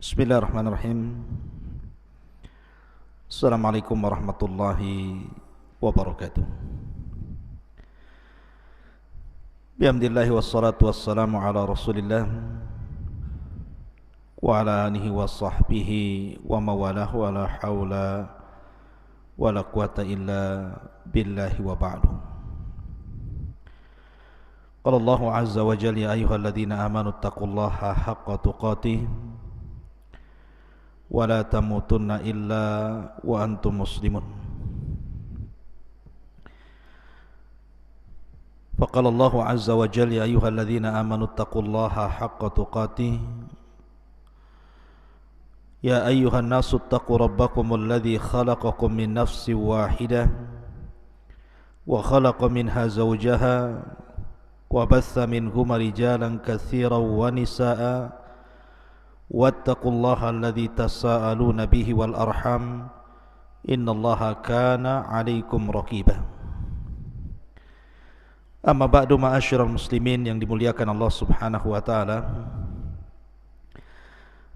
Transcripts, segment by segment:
Bismillahirrahmanirrahim. Assalamualaikum warahmatullahi wabarakatuh. Bihamdillahi wassalatu wassalamu ala rasulillah wa ala alihi wa sahbihi wa mawalah wa la hawla wa la quwata illa billahi wa ba'du. Qala Allahu azza wa jalla ya ayyuhalladzina amanu taqullaha haqqa tuqatih wa la tamutunna illa wa antum muslimun. Faqala Allahu azza wa jalla ya ayyuhalladzina amanu taqullaha haqqa tuqatih ya ayyuhan nasu taqu rabbakumul ladzi khalaqakum min nafsin wahidah wa khalaqa minha zawjaha wa batha minhuma rijalan katsiran wa nisaa'a wattaqullaha alladzi tasaaluna bihi wal arham innallaha kana 'alaikum raqiba. Amma ba'du, ma'asyiral muslimin yang dimuliakan Allah Subhanahu wa taala.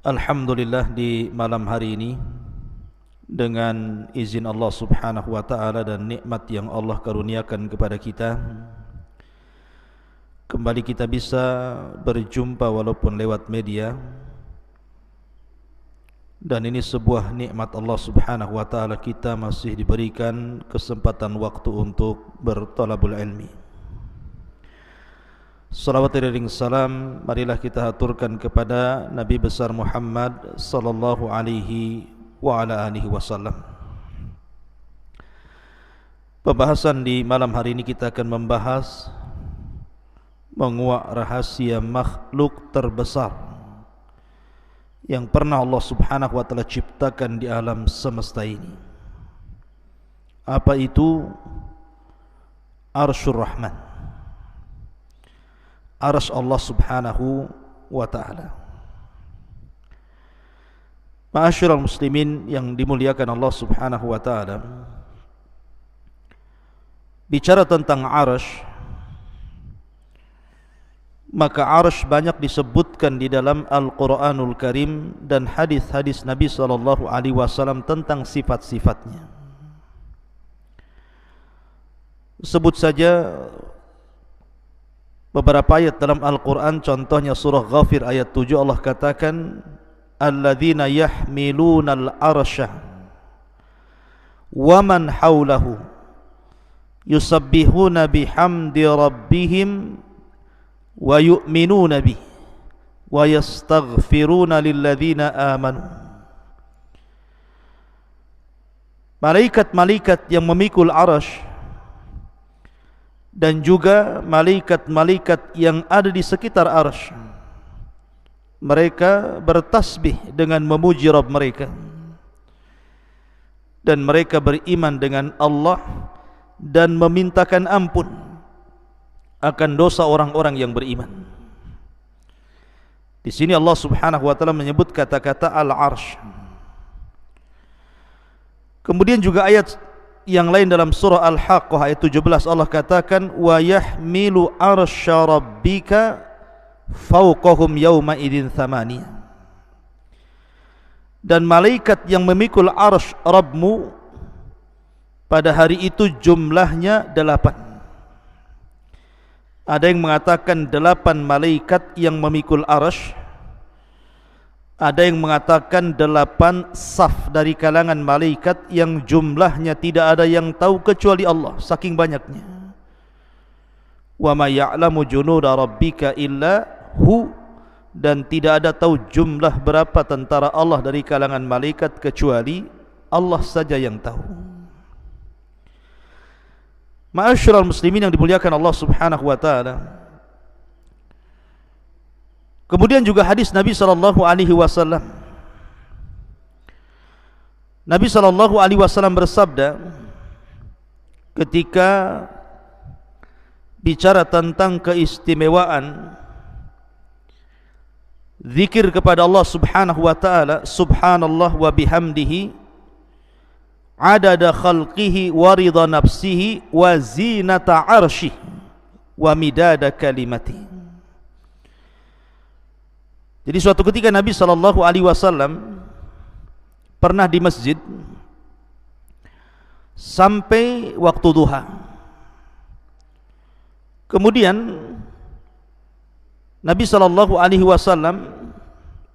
Alhamdulillah, di malam hari ini dengan izin Allah Subhanahu wa taala dan nikmat yang Allah karuniakan kepada kita, kembali kita bisa berjumpa walaupun lewat media. Dan ini sebuah nikmat Allah Subhanahu wa taala, kita masih diberikan kesempatan waktu untuk berthalabul ilmi. Salawat dan salam marilah kita haturkan kepada Nabi besar Muhammad sallallahu alaihi wa ala alihi wasallam. Pembahasan di malam hari ini kita akan membahas menguak rahasia makhluk terbesar yang pernah Allah Subhanahu wa taala ciptakan di alam semesta ini. Apa itu? Arsyur Rahman, arsy Allah Subhanahu wa taala. Ma'asyiral muslimin yang dimuliakan Allah Subhanahu wa taala, bicara tentang arsy, maka arsy banyak disebutkan di dalam Al-Quranul Karim dan hadis-hadis Nabi SAW tentang sifat-sifatnya. Sebut saja beberapa ayat dalam Al-Quran, contohnya surah Ghafir ayat 7, Allah katakan alladzina yahmilunal arsya wa man hawlahu yusabbihuna bihamdi rabbihim wa yu'minuna bih wa yastaghfiruna lilladzina amanu. Malaikat-malaikat yang memikul arsy dan juga malaikat-malaikat yang ada di sekitar arsy, mereka bertasbih dengan memuji Rabb mereka, dan mereka beriman dengan Allah dan memintakan ampun akan dosa orang-orang yang beriman. Di sini Allah Subhanahu wa taala menyebut kata-kata al-arsy. Kemudian juga ayat yang lain dalam surah Al-Haqqah ayat 17, Allah katakan wa yahmilu arsya rabbika fawqahum yawma idzin thamaniyah. Dan malaikat yang memikul arsy Rabbmu pada hari itu jumlahnya 8. Ada yang mengatakan 8 malaikat yang memikul arsy, ada yang mengatakan 8 saf dari kalangan malaikat yang jumlahnya tidak ada yang tahu kecuali Allah, saking banyaknya. Wa ma ya'lamu junuda rabbika illa hu, dan tidak ada tahu jumlah berapa tentara Allah dari kalangan malaikat kecuali Allah saja yang tahu. Ma'asyiral muslimin yang dimuliakan Allah Subhanahu wa taala. Kemudian juga hadis Nabi sallallahu alaihi wasallam. Nabi sallallahu alaihi wasallam bersabda ketika bicara tentang keistimewaan zikir kepada Allah Subhanahu wa taala, subhanallah wa bihamdihi adada khalqihi wa ridha nafsihi wa zinata arsyih wa midada kalimati. Jadi suatu ketika Nabi SAW pernah di masjid sampai waktu duha. Kemudian Nabi SAW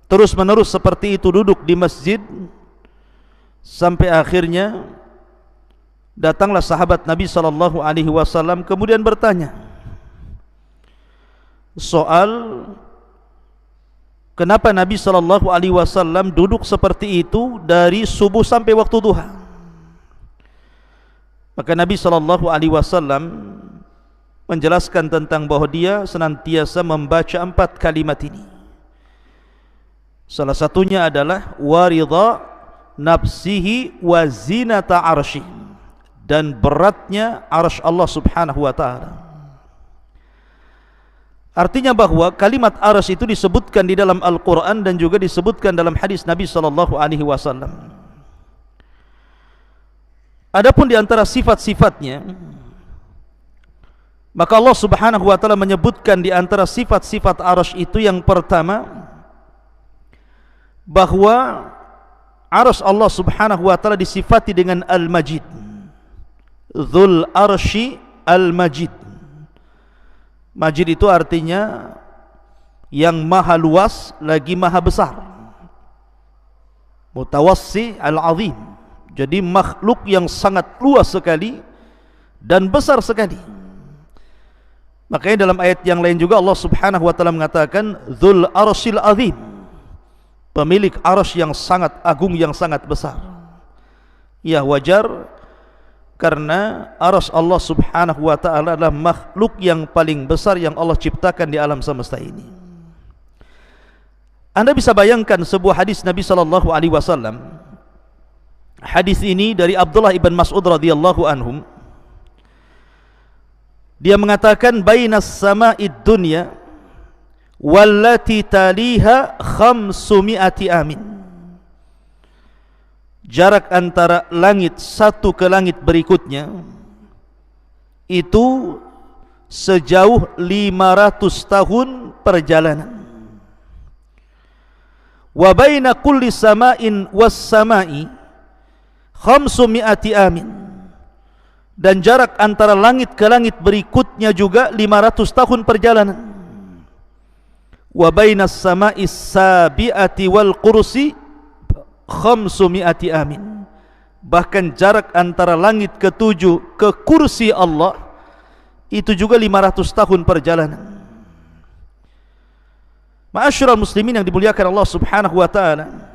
terus menerus seperti itu duduk di masjid sampai akhirnya datanglah sahabat Nabi SAW kemudian bertanya soal kenapa Nabi SAW duduk seperti itu dari subuh sampai waktu duha. Maka Nabi SAW menjelaskan tentang bahwa dia senantiasa membaca 4 kalimat ini. Salah satunya adalah waridha nafsihi wa zinata arsyih, dan beratnya arsy Allah Subhanahu wa taala. Artinya bahwa kalimat arsy itu disebutkan di dalam Al-Qur'an dan juga disebutkan dalam hadis Nabi SAW. Adapun di antara sifat-sifatnya, maka Allah Subhanahu wa taala menyebutkan di antara sifat-sifat arsy itu yang pertama bahwa arsy Allah Subhanahu wa taala disifati dengan Al-Majid. Dzul arsy Al-Majid. Majid itu artinya yang maha luas lagi maha besar. Mutawassi al-azim. Jadi makhluk yang sangat luas sekali dan besar sekali. Makanya dalam ayat yang lain juga Allah Subhanahu wa taala mengatakan dzul arsyil azim. Pemilik arsy yang sangat agung, yang sangat besar. Ya, wajar karena arsy Allah Subhanahu wa taala adalah makhluk yang paling besar yang Allah ciptakan di alam semesta ini. Anda bisa bayangkan sebuah hadis Nabi SAW. Hadis ini dari Abdullah ibn Mas'ud radhiyallahu anhum. Dia mengatakan bainas sama'id dunya wallati taliha 500 amin. Jarak antara langit satu ke langit berikutnya itu sejauh 500 tahun perjalanan. Wa baina kulli sama'in was sama'i 500 amin. Dan jarak antara langit ke langit berikutnya juga 500 tahun perjalanan. Wa bainas sama'is sabi'ati wal kursi 500 amin. Bahkan jarak antara langit ke-7 ke kursi Allah itu juga 500 tahun perjalanan. Ma'asyiral muslimin yang dimuliakan Allah Subhanahu wa taala.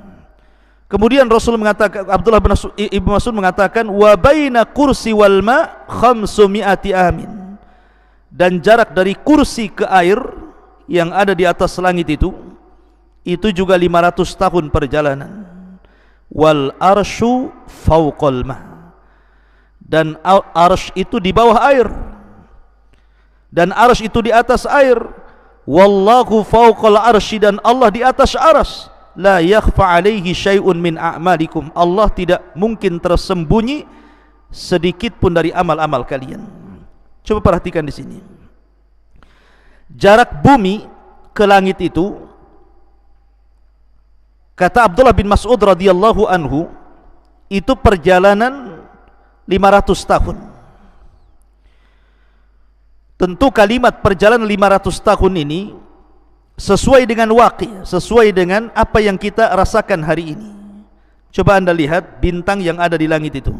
Kemudian Rasul mengatakan, Abdullah bin Ibnu Mas'ud mengatakan wa baina kursi wal ma 500 amin. Dan jarak dari kursi ke air yang ada di atas langit itu juga 500 tahun perjalanan. Wal arsyu fauqal ma. Dan arsy itu di bawah air. Dan arsy itu di atas air. Wallahu fauqal arsy, dan Allah di atas arsy. La yakhfa alaihi syai'un min a'malikum. Allah tidak mungkin tersembunyi sedikit pun dari amal-amal kalian. Coba perhatikan di sini. Jarak bumi ke langit itu, kata Abdullah bin Mas'ud radhiyallahu anhu, itu perjalanan 500 tahun. Tentu kalimat perjalanan 500 tahun ini sesuai dengan waqi', sesuai dengan apa yang kita rasakan hari ini. Coba Anda lihat bintang yang ada di langit itu.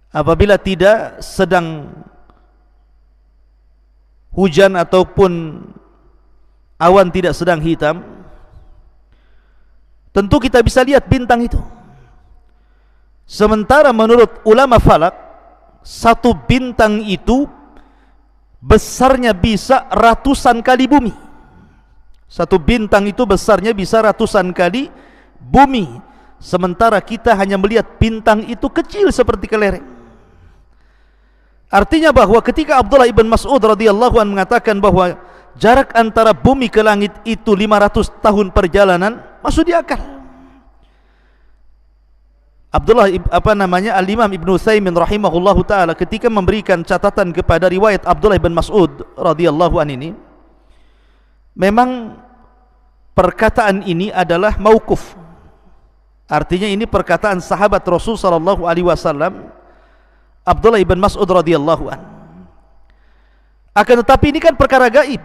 Apabila tidak sedang hujan ataupun awan tidak sedang hitam, tentu kita bisa lihat bintang itu. Sementara menurut ulama falak, satu bintang itu besarnya bisa ratusan kali bumi. Satu bintang itu besarnya bisa ratusan kali bumi. Sementara kita hanya melihat bintang itu kecil seperti kelereng. Artinya bahwa ketika Abdullah ibn Mas'ud radhiyallahu anhu mengatakan bahwa jarak antara bumi ke langit itu 500 tahun perjalanan, masuk di akal. Al-Imam Ibnu Utsaimin rahimahullahu taala ketika memberikan catatan kepada riwayat Abdullah bin Mas'ud radhiyallahu an ini, memang perkataan ini adalah mauquf. Artinya ini perkataan sahabat Rasul sallallahu alaihi wasallam Abdullah ibn Mas'ud radhiyallahu an. Akan tetapi ini kan perkara gaib.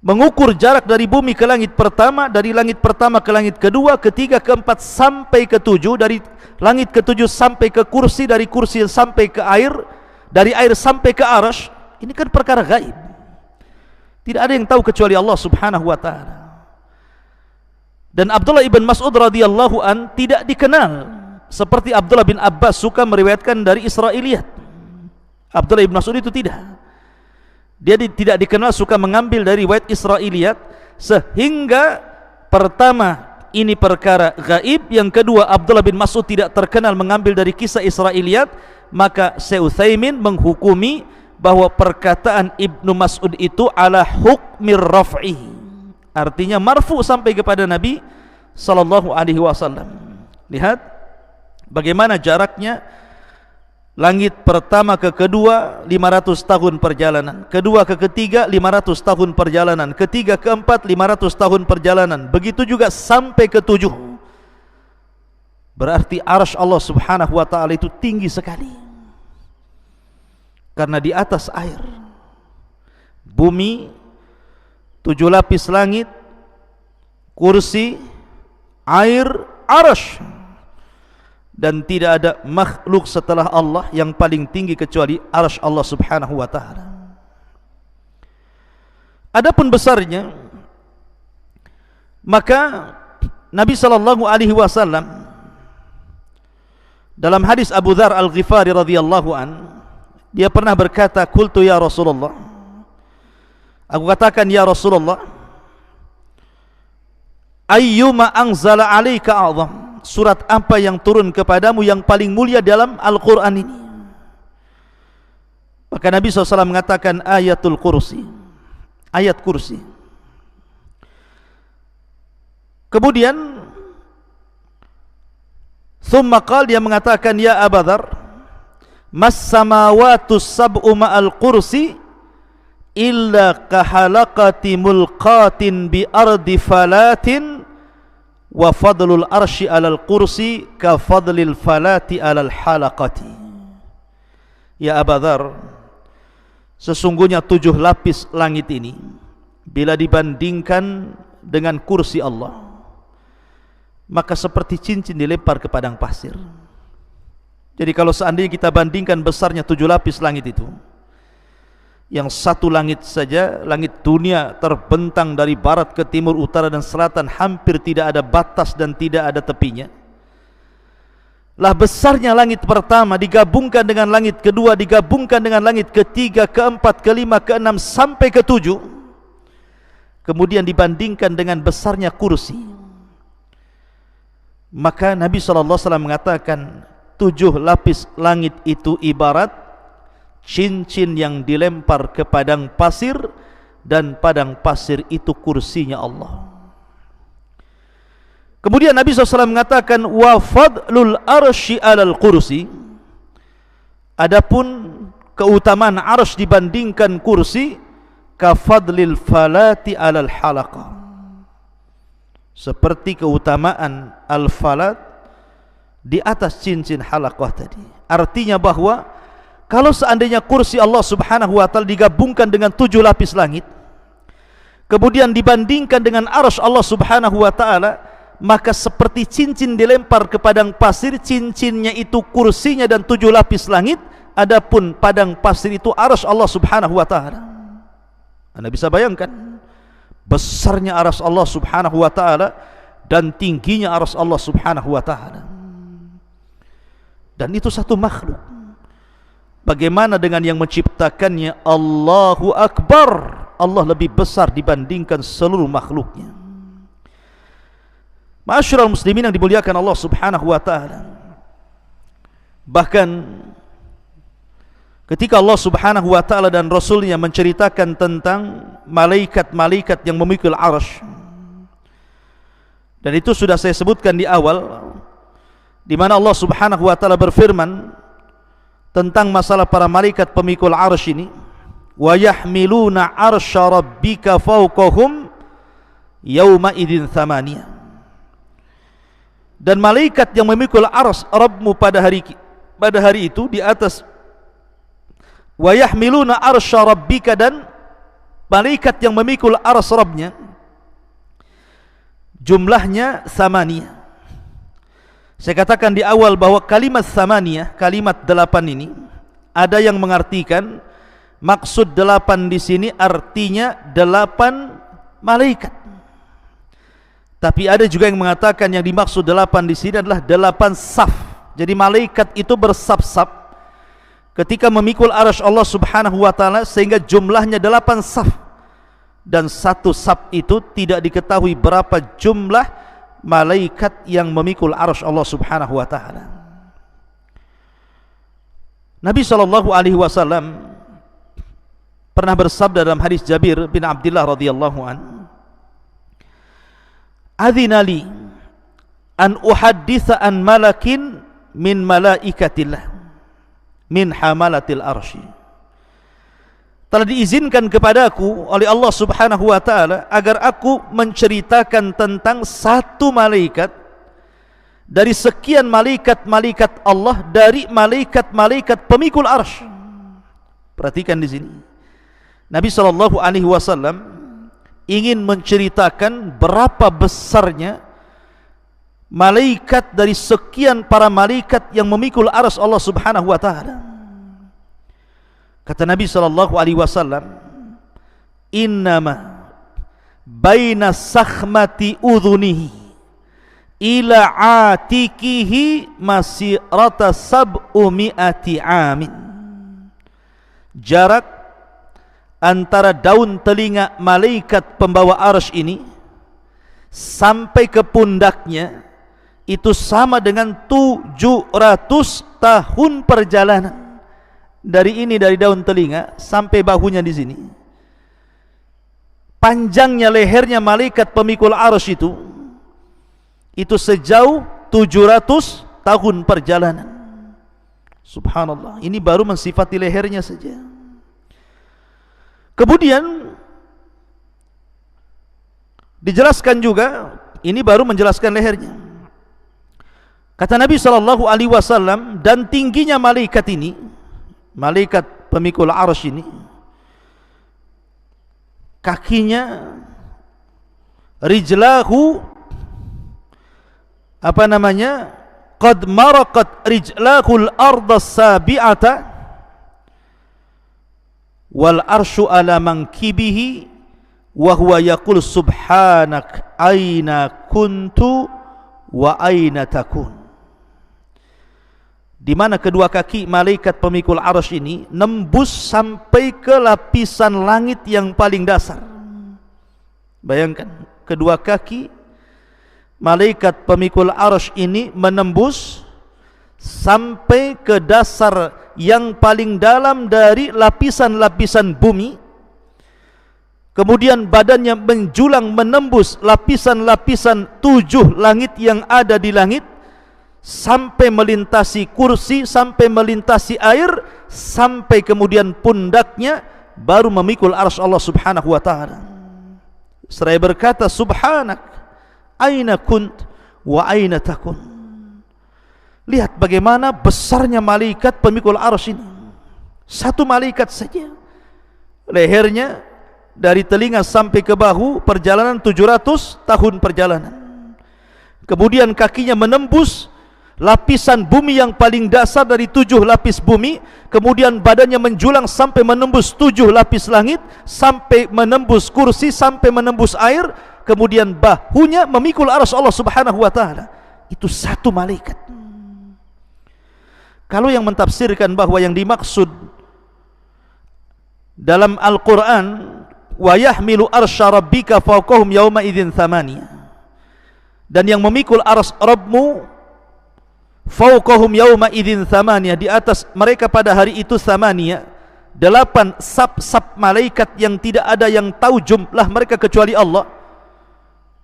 Mengukur jarak dari bumi ke langit pertama, dari langit pertama ke langit kedua, ketiga, keempat sampai ketujuh, dari langit ketujuh sampai ke kursi, dari kursi sampai ke air, dari air sampai ke arasy. Ini kan perkara gaib. Tidak ada yang tahu kecuali Allah Subhanahu wa taala. Dan Abdullah ibn Mas'ud radhiyallahu an tidak dikenal seperti Abdullah bin Abbas suka meriwayatkan dari Israiliyat. Abdullah ibn Mas'ud itu tidak. Dia tidak dikenal suka mengambil dari riwayat Israiliyat, sehingga pertama ini perkara gaib, yang kedua Abdullah bin Mas'ud tidak terkenal mengambil dari kisah Israiliyat, maka Syekh Utsaimin menghukumi bahwa perkataan Ibnu Mas'ud itu ala hukmir raf'i, artinya marfu sampai kepada Nabi sallallahu alaihi wasallam. Lihat bagaimana jaraknya. Langit pertama ke kedua 500 tahun perjalanan, kedua ke ketiga 500 tahun perjalanan, ketiga ke empat 500 tahun perjalanan, begitu juga sampai ke tujuh. Berarti arsy Allah Subhanahu wa taala itu tinggi sekali, karena di atas air. Bumi, 7 lapis langit, kursi, air, arsy. Dan tidak ada makhluk setelah Allah yang paling tinggi kecuali arsy Allah Subhanahu wa taala. Adapun besarnya, maka Nabi sallallahu alaihi wasallam dalam hadis Abu Dzar Al-Ghifari radhiyallahu an, dia pernah berkata, "Qultu ya Rasulullah." Aku katakan, "Ya Rasulullah, ayyuma anzala 'alaika a'zam?" Surat apa yang turun kepadamu yang paling mulia dalam Al-Quran ini? Maka Nabi SAW mengatakan ayatul kursi, ayat kursi. Kemudian thumma qala, dia mengatakan, ya Abu Dzar, mas samawatu sab'u ma'al kursi illa kahalaqati mulqatin bi ardi falatin wa fadlul arsy alal kursi ka fadlil falati alal halaqati. Ya Abu Dzar, sesungguhnya 7 lapis langit ini bila dibandingkan dengan kursi Allah, maka seperti cincin dilempar ke padang pasir. Jadi kalau seandainya kita bandingkan besarnya 7 lapis langit itu, yang satu langit saja, langit dunia terbentang dari barat ke timur, utara dan selatan, hampir tidak ada batas dan tidak ada tepinya. Lah besarnya langit pertama digabungkan dengan langit kedua, digabungkan dengan langit ketiga, keempat, kelima, keenam sampai ketujuh, kemudian dibandingkan dengan besarnya kursi, maka Nabi SAW mengatakan 7 lapis langit itu ibarat cincin yang dilempar ke padang pasir, dan padang pasir itu kursinya Allah. Kemudian Nabi SAW mengatakan wa fadlul arsy alal kursi, adapun keutamaan arsy dibandingkan kursi, ka fadlil falati alal halaqah, seperti keutamaan al-falat di atas cincin halaqah tadi. Artinya bahwa kalau seandainya kursi Allah Subhanahu wa taala digabungkan dengan 7 lapis langit, kemudian dibandingkan dengan arsy Allah Subhanahu wa taala, maka seperti cincin dilempar ke padang pasir, cincinnya itu kursinya dan 7 lapis langit, adapun padang pasir itu arsy Allah Subhanahu wa taala. Anda bisa bayangkan besarnya arsy Allah Subhanahu wa taala dan tingginya arsy Allah Subhanahu wa taala. Dan itu satu makhluk. Bagaimana dengan yang menciptakannya? Allahu Akbar, Allah lebih besar dibandingkan seluruh makhluknya. Ma'asyiral muslimin yang dimuliakan Allah Subhanahu wa taala, bahkan ketika Allah Subhanahu wa taala dan Rasulnya menceritakan tentang malaikat-malaikat yang memikul arsy, dan itu sudah saya sebutkan di awal, di mana Allah Subhanahu wa taala berfirman tentang masalah para malaikat pemikul arsy ini, wa yahmiluna arsya rabbika fawqahum yauma idzin thamaniyah. Dan malaikat yang memikul arsy Rabbmu pada hari itu di atas, wa yahmiluna arsya rabbika, dan malaikat yang memikul arsy Rabbnya jumlahnya thamaniyah. Saya katakan di awal bahwa kalimat thamaniyah, kalimat 8 ini, ada yang mengartikan maksud 8 di sini artinya 8 malaikat. Tapi ada juga yang mengatakan yang dimaksud 8 di sini adalah 8 saf. Jadi malaikat itu bersaf-saf ketika memikul arsy Allah Subhanahu wa taala, sehingga jumlahnya 8 saf. Dan satu saf itu tidak diketahui berapa jumlah malaikat yang memikul arsy Allah Subhanahu wa taala. Nabi SAW pernah bersabda dalam hadis Jabir bin Abdullah radhiyallahu an, "Adzina li an uhadditsa an malakin min malaikatillah min hamalatil arsy." Telah diizinkan kepadaku oleh Allah Subhanahu wa taala agar aku menceritakan tentang satu malaikat dari sekian malaikat-malaikat Allah, dari malaikat-malaikat pemikul arsy. Perhatikan di sini. Nabi SAW ingin menceritakan berapa besarnya malaikat dari sekian para malaikat yang memikul arsy Allah Subhanahu wa taala. Kata Nabi SAW, "Innama baina sakhmati udhunihi ila atikihi masirata sab'umi'ati amin." Jarak antara daun telinga malaikat pembawa arsy ini sampai ke pundaknya itu sama dengan 700 tahun perjalanan. Dari daun telinga sampai bahunya di sini. Panjangnya lehernya malaikat pemikul arsy itu sejauh 700 tahun perjalanan. Subhanallah, ini baru mensifati lehernya saja. Kemudian dijelaskan juga, ini baru menjelaskan lehernya. Kata Nabi SAW, dan tingginya malaikat ini, malaikat pemikul arsy ini, kakinya, rijlahu, qad maraqat rijlahul arda sabi'ata wal arsyu ala mankibihi wa huwa yaqul subhanak aina kuntu wa aina takun. Di mana kedua kaki malaikat pemikul arsy ini nembus sampai ke lapisan langit yang paling dasar. Bayangkan, kedua kaki malaikat pemikul arsy ini menembus sampai ke dasar yang paling dalam dari lapisan-lapisan bumi. Kemudian badannya menjulang menembus lapisan-lapisan 7 langit yang ada di langit, sampai melintasi kursi, sampai melintasi air, sampai kemudian pundaknya baru memikul arsy Allah Subhanahu wa taala. Seraya berkata, subhanak aina kunt wa aina takun. Lihat bagaimana besarnya malaikat pemikul arsy ini. Satu malaikat saja, lehernya dari telinga sampai ke bahu, perjalanan 700 tahun perjalanan. Kemudian kakinya menembus lapisan bumi yang paling dasar dari 7 lapis bumi, kemudian badannya menjulang sampai menembus 7 lapis langit, sampai menembus kursi, sampai menembus air, kemudian bahunya memikul arsy Allah Subhanahu wa taala. Itu satu malaikat. Kalau yang mentafsirkan bahwa yang dimaksud dalam Al-Qur'an wa yahmilu arsya rabbika fawqahum yauma idzin thamaniyah, dan yang memikul arsy Rabbmu fawqahum yauma idzin thamaniyah, di atas mereka pada hari itu thamaniyah, 8 sab-sab malaikat yang tidak ada yang tahu jumlah mereka kecuali Allah.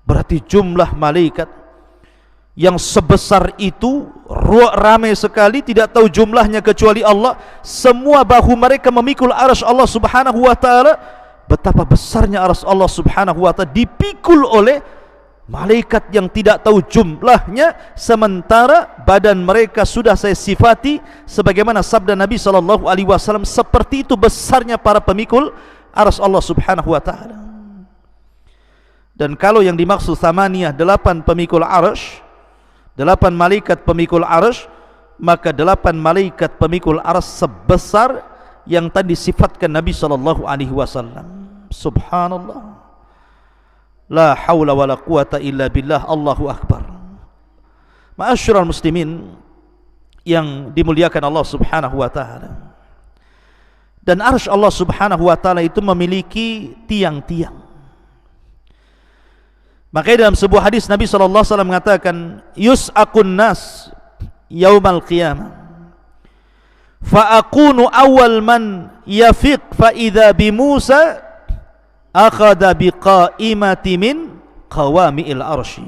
Berarti jumlah malaikat yang sebesar itu ramai sekali, tidak tahu jumlahnya kecuali Allah. Semua bahu mereka memikul arsy Allah Subhanahu wa taala, betapa besarnya arsy Allah Subhanahu wa taala dipikul oleh malaikat yang tidak tahu jumlahnya, sementara badan mereka sudah saya sifati sebagaimana sabda Nabi SAW, seperti itu besarnya para pemikul arsy Allah Subhanahu wa taala. Dan kalau yang dimaksud thamaniyah 8 pemikul arsy, 8 malaikat pemikul arsy, maka 8 malaikat pemikul arsy sebesar yang tadi sifatkan Nabi SAW. Subhanallah, la haula wala quwata illa billah. Allahu akbar. Ma'asyiral muslimin yang dimuliakan Allah Subhanahu wa taala. Dan arsy Allah Subhanahu wa taala itu memiliki tiang-tiang. Makanya dalam sebuah hadis Nabi SAW mengatakan, yus'akun nas yaumal qiyamah fa akunu awal man yafiq fa idza bi Musa akhadha bi qaimati min qawami'il arsy.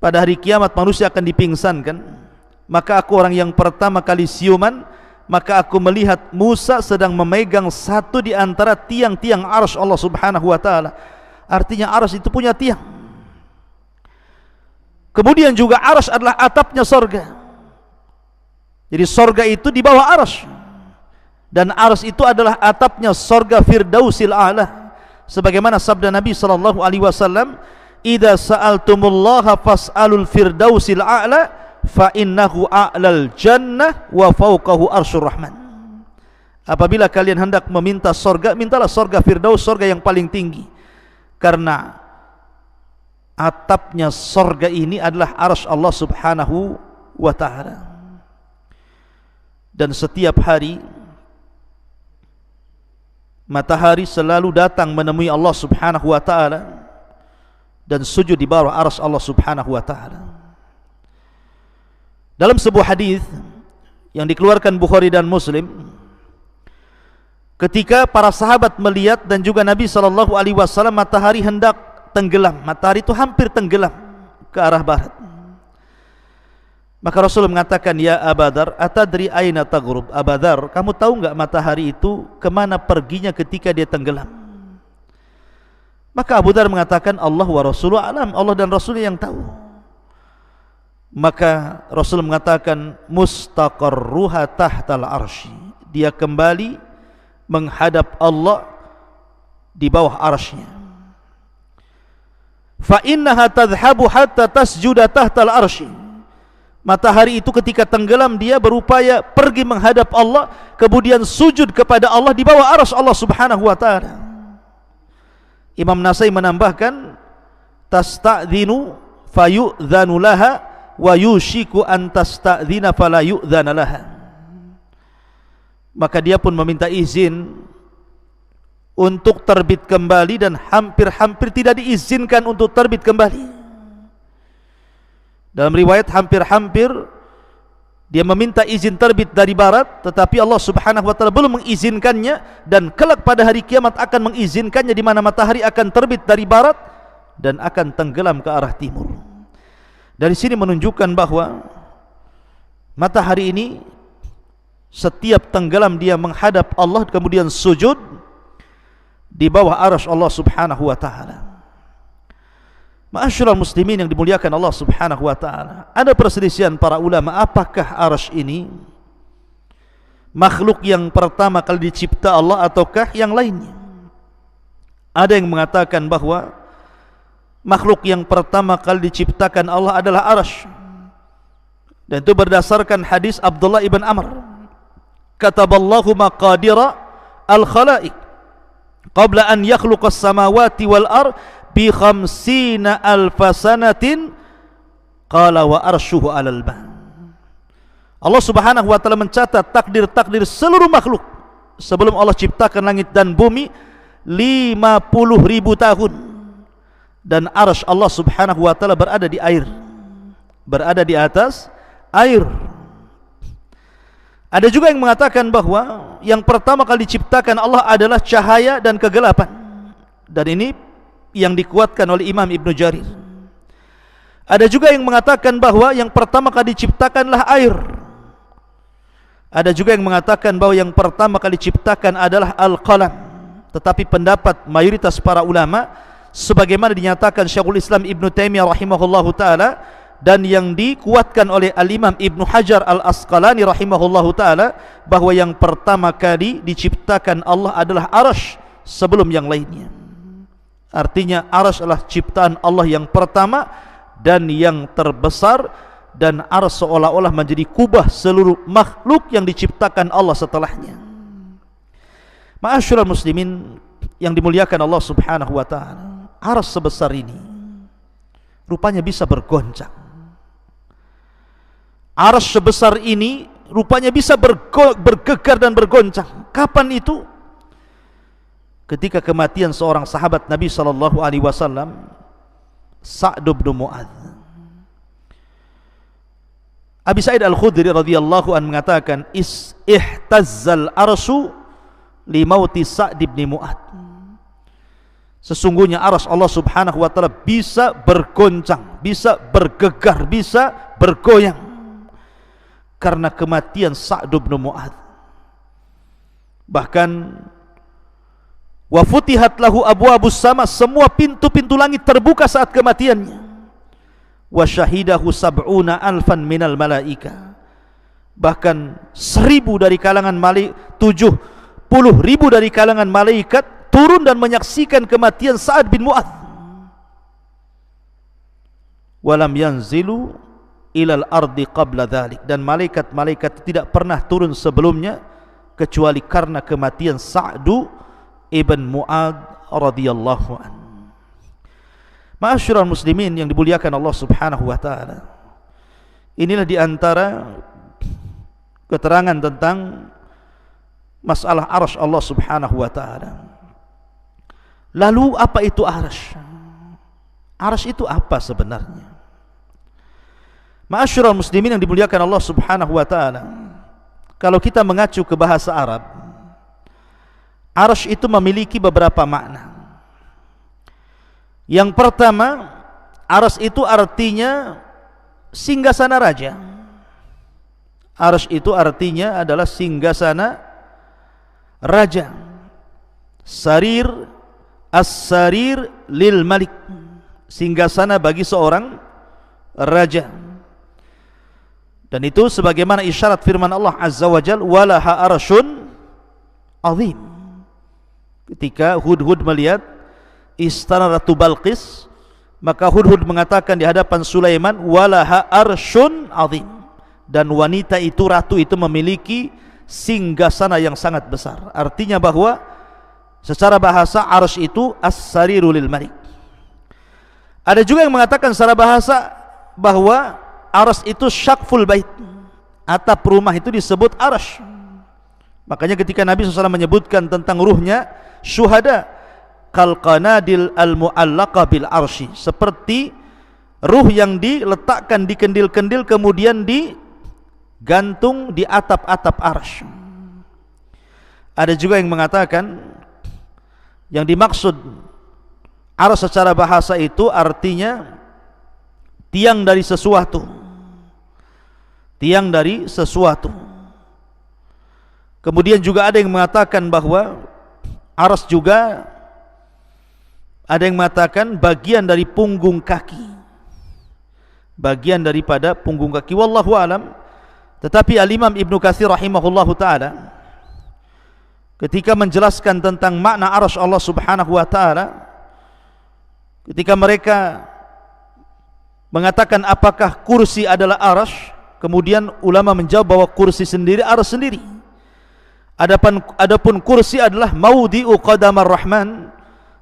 Pada hari kiamat manusia akan dipingsankan, maka aku orang yang pertama kali siuman, maka aku melihat Musa sedang memegang satu di antara tiang-tiang arsy Allah Subhanahu wa taala. Artinya arsy itu punya tiang. Kemudian juga arsy adalah atapnya sorga. Jadi sorga itu di bawah arsy, dan arsy itu adalah atapnya sorga Firdausil A'la. Sebagaimana sabda Nabi SAW, idza sa'altumullaha fas'alul Firdausil A'la fa innahu a'lal jannah wa fawqahu arsyur rahman. Apabila kalian hendak meminta sorga, mintalah sorga Firdaus, sorga yang paling tinggi, karena atapnya sorga ini adalah arsy Allah Subhanahu wa ta'ala. Dan setiap hari matahari selalu datang menemui Allah Subhanahu wa ta'ala dan sujud di bawah arsy Allah Subhanahu wa ta'ala. Dalam sebuah hadis yang dikeluarkan Bukhari dan Muslim, ketika para sahabat melihat dan juga Nabi SAW, matahari hendak tenggelam, matahari itu hampir tenggelam ke arah barat. Maka Rasul mengatakan, ya Abadar, atadri aina taghrub? Abadar, kamu tahu enggak matahari itu kemana perginya ketika dia tenggelam? Maka Abu Dar mengatakan, Allah wa Rasuluh alam, Allah dan Rasulnya yang tahu. Maka Rasul mengatakan, mustaqarruha tahtal arsy, dia kembali menghadap Allah di bawah arsy-Nya. Fa innaha tadhhabu hatta tasjuda tahtal arsy. Matahari itu ketika tenggelam dia berupaya pergi menghadap Allah, kemudian sujud kepada Allah di bawah arsy Allah Subhanahu wa taala. Imam Nasai menambahkan, tasta'dhinu fayu'dhanu laha wa yushiku an tasta'dhina fala yu'dhana laha. Maka dia pun meminta izin untuk terbit kembali, dan hampir-hampir tidak diizinkan untuk terbit kembali. Dalam riwayat hampir-hampir dia meminta izin terbit dari barat, tetapi Allah Subhanahu wa taala belum mengizinkannya, dan kelak pada hari kiamat akan mengizinkannya, di mana matahari akan terbit dari barat dan akan tenggelam ke arah timur. Dari sini menunjukkan bahwa matahari ini setiap tenggelam dia menghadap Allah, kemudian sujud di bawah arsy Allah Subhanahu wa taala. Ma'asyiral muslimin yang dimuliakan Allah Subhanahu wa taala, ada perselisihan para ulama, apakah arsy ini makhluk yang pertama kali dicipta Allah ataukah yang lainnya? Ada yang mengatakan bahwa makhluk yang pertama kali diciptakan Allah adalah arsy, dan itu berdasarkan hadis Abdullah ibn Amr, kataballahu maqadira al-khalaiq qabla an yakhluqas samawati wal ard bi 50,000 sanatin qala wa arshuhu 'alal ma. Allah Subhanahu wa taala mencatat takdir-takdir seluruh makhluk sebelum Allah ciptakan langit dan bumi 50.000 tahun, dan arsy Allah Subhanahu wa taala berada di air, berada di atas air. Ada juga yang mengatakan bahwa yang pertama kali diciptakan Allah adalah cahaya dan kegelapan, dan ini yang dikuatkan oleh Imam Ibn Jarir. Ada juga yang mengatakan bahwa yang pertama kali diciptakanlah air. Ada juga yang mengatakan bahwa yang pertama kali diciptakan adalah al-qalam. tetapi pendapat mayoritas para ulama sebagaimana dinyatakan Syekhul Islam Ibn Taimiyah rahimahullahu ta'ala dan yang dikuatkan oleh Al-Imam Ibn Hajar Al-Asqalani rahimahullahu ta'ala, bahwa yang pertama kali diciptakan Allah adalah Arsy sebelum yang lainnya. Artinya Arsy adalah ciptaan Allah yang pertama dan yang terbesar, dan Arsy seolah-olah menjadi kubah seluruh makhluk yang diciptakan Allah setelahnya. Ma'asyiral muslimin yang dimuliakan Allah Subhanahu wa ta'ala, Arsy sebesar ini rupanya bisa bergoncang. Arsy sebesar ini rupanya bisa bergegar dan bergoncang. Kapan itu? Ketika kematian seorang sahabat Nabi sallallahu alaihi wasallam, Sa'd bin Mu'adz. Abi Sa'id Al-Khudri radhiyallahu anhu mengatakan, ihtazzal arsy li mauti Sa'd bin Mu'adz. Sesungguhnya Arsy Allah Subhanahu wa taala bisa bergoncang, bisa bergegar, bisa bergoyang karena kematian Sa'd bin Mu'adz. Bahkan wa futihat lahu abwabus sama, semua pintu-pintu langit terbuka saat kematiannya. Wa syahidahu sab'una alfan minal malaika, bahkan 1000 dari kalangan malaikat, 70.000 dari kalangan malaikat turun dan menyaksikan kematian Sa'd bin Mu'adz. Walam yanzilu ilal ardi qabla dhalik, dan malaikat-malaikat tidak pernah turun sebelumnya kecuali karena kematian Sa'd ibn Mu'adz radhiyallahu anhu. Ma'asyiral muslimin yang dimuliakan Allah Subhanahu wa taala, inilah di antara keterangan tentang masalah Arsy Allah Subhanahu wa taala. Lalu apa itu Arsy? Arsy itu apa sebenarnya? Ma'asyiral muslimin yang dimuliakan Allah Subhanahu wa taala, kalau kita mengacu ke bahasa Arab, Arsy itu memiliki beberapa makna. Yang pertama, Arsy itu artinya singgasana raja. Arsy itu artinya adalah singgasana raja. Sarir, as-sarir lil malik, singgasana bagi seorang raja. Dan itu sebagaimana isyarat firman Allah Azza wa Jalla, walaha arsyun azim. Ketika Hudhud melihat istana Ratu Balqis, maka Hudhud mengatakan di hadapan Sulaiman, walaha arsyun azim, dan wanita itu, ratu itu memiliki singgasana yang sangat besar. Artinya bahwa secara bahasa Arsy itu as-sariru lil malik. Ada juga yang mengatakan secara bahasa bahwa Arsy itu syaqful bait, atap rumah itu disebut Arsy. Makanya ketika Nabi SAW menyebutkan tentang ruhnya syuhada, kal qanadil al mu'allaqa bil arsy, seperti ruh yang diletakkan di kendil-kendil kemudian digantung di atap-atap Arsy. Ada juga yang mengatakan yang dimaksud Arsy secara bahasa itu artinya tiang dari sesuatu, tiang dari sesuatu. Kemudian juga ada yang mengatakan bahwa Arsy juga, ada yang mengatakan bagian dari punggung kaki, bagian daripada punggung kaki, wallahu alam. Tetapi Al-Imam Ibnu Katsir rahimahullahu taala ketika menjelaskan tentang makna Arsy Allah Subhanahu wa taala, ketika mereka mengatakan apakah kursi adalah Arsy, kemudian ulama menjawab bahwa kursi sendiri Arsy sendiri. Adapun kursi adalah maudhi'u qadamar rahman,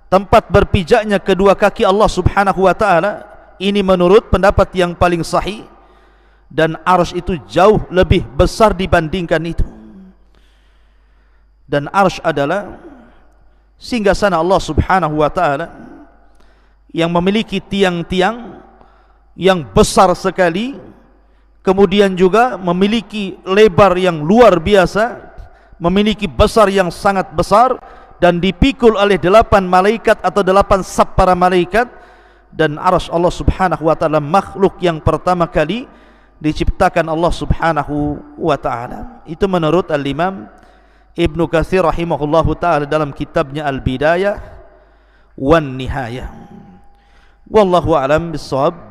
tempat berpijaknya kedua kaki Allah Subhanahu wa taala. Ini menurut pendapat yang paling sahih, dan Arsy itu jauh lebih besar dibandingkan itu. Dan Arsy adalah singgasana Allah Subhanahu wa taala yang memiliki tiang-tiang yang besar sekali, kemudian juga memiliki lebar yang luar biasa, memiliki besar yang sangat besar, dan dipikul oleh 8 malaikat atau 8 saf para malaikat. Dan Arsy Allah Subhanahu wa taala makhluk yang pertama kali diciptakan Allah Subhanahu wa taala. Itu menurut Al-Imam Ibnu Katsir rahimahullahu taala dalam kitabnya Al-Bidayah wan Nihayah. Wallahu a'lam bissawab.